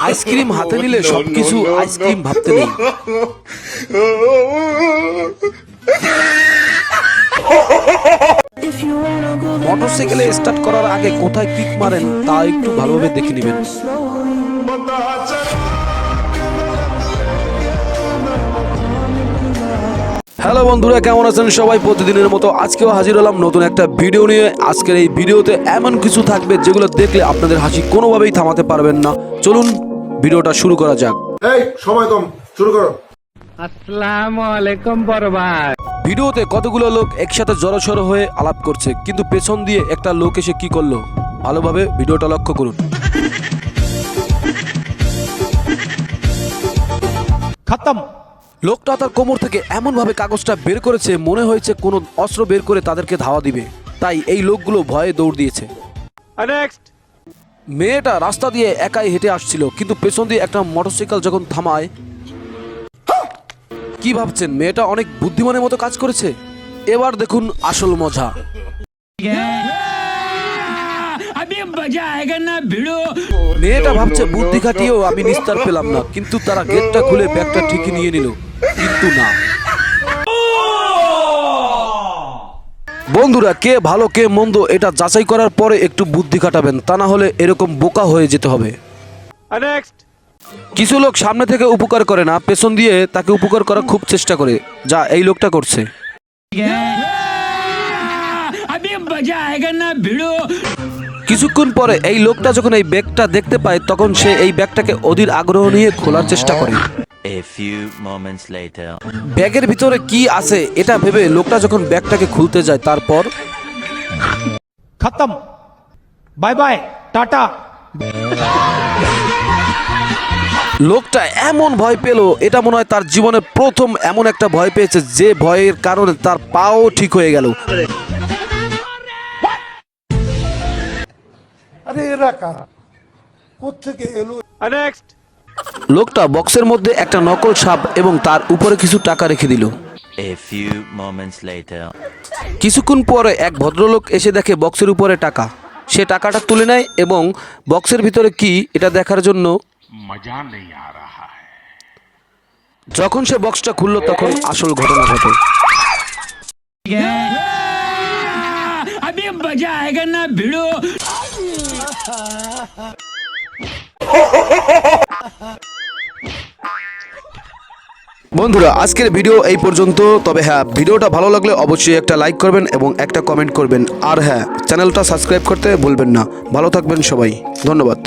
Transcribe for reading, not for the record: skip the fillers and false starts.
Ice cream হাতে নিলে সবকিছু আইসক্রিম ভাবতে নেই। মোটরসাইকেলে স্টার্ট করার আগে কোথায় কিক মারেন তা একটু ভালোভাবে দেখে নেবেন। হ্যালো বন্ধুরা, কেমন আছেন সবাই? প্রতিদিনের মতো আজকেও হাজির হলাম নতুন একটা ভিডিও নিয়ে। আজকের এই ভিডিওতে এমন কিছু থাকবে যেগুলো দেখলে আপনাদের হাসি কোনোভাবেই থামাতে পারবেন না। চলুন ভিডিওটা শুরু করা যাক। এই সময় কম, শুরু করো। আসসালামু আলাইকুম বড় ভাই। ভিডিওতে কতগুলো লোক একসাথে জড়সড় হয়ে আলাপ করছে, কিন্তু পেছন দিয়ে একটা লোক এসে কি করলো, ভালোভাবে ভিডিওটা লক্ষ্য করুন। খতম। লোকটা তার কোমর থেকে এমন ভাবে কাগজটা বের করেছে, মনে হয়েছে কোনো অস্ত্র বের করে তাদেরকে ধাওয়া দিবে। তাই এই লোকগুলো ভয়ে দৌড় দিয়েছে। মেয়েটা রাস্তা দিয়ে একাই হেঁটে আসছিল, কিন্তু পেছন দিয়ে একটা মোটরসাইকেল যখন থামায়, কি ভাবছেন মেয়েটা অনেক বুদ্ধিমানের মতো কাজ করেছে? এবার দেখুন আসল মজা। মেয়েটা ভাবছে বুদ্ধি খাটিয়েও আমি নিস্তার পেলাম না, কিন্তু তারা গেটটা খুলে ব্যাগটা ঠিকই নিয়ে নিল, কিন্তু না। বন্ধুরা, কে ভালো কে মন্দ এটা যাচাই করার পরে একটু বুদ্ধি খাটাবেন, তা না হলে এরকম বোকা হয়ে যেতে হবে। কিছু লোক সামনে থেকে উপকার করে না, পেছন দিয়ে তাকে উপকার করার খুব চেষ্টা করে, যা এই লোকটা করছে। কিছুক্ষণ পরে এই লোকটা যখন এই ব্যাগটা দেখতে পায়, তখন সে এই ব্যাগটাকে অধীর আগ্রহ নিয়ে খোলার চেষ্টা করে। ব্যাগের ভিতরে কি আছে এটা ভেবে লোকটা যখন ব্যাগটাকে খুলতে যায়, তারপর খতম, বাই বাই, টাটা। লোকটা এমন ভয় পেল, এটা মনে হয় তার জীবনে প্রথম এমন একটা ভয় পেয়েছে, যে ভয়ের কারণে তার পাও ঠিক হয়ে গেল। লোকটা বক্সের মধ্যে একটা নকল সাপ এবং তার উপরে কিছু টাকা রেখে দিল। কিছুক্ষণ পরে এক ভদ্রলোক এসে দেখে বক্সের উপরে টাকা। সে টাকাটা তুলে নেয় এবং বক্সের ভিতরে কি এটা দেখার জন্য মজা নেই আ রাহা হ্যায়। যখন সে বক্সটা খুললো, তখন আসল ঘটনা ঘটে। বন্ধুরা, আজকের ভিডিও এই পর্যন্ত। তবে হ্যাঁ, ভিডিওটা ভালো লাগলে অবশ্যই একটা লাইক করবেন এবং একটা কমেন্ট করবেন। আর হ্যাঁ, চ্যানেলটা সাবস্ক্রাইব করতে ভুলবেন না। ভালো থাকবেন সবাই, ধন্যবাদ।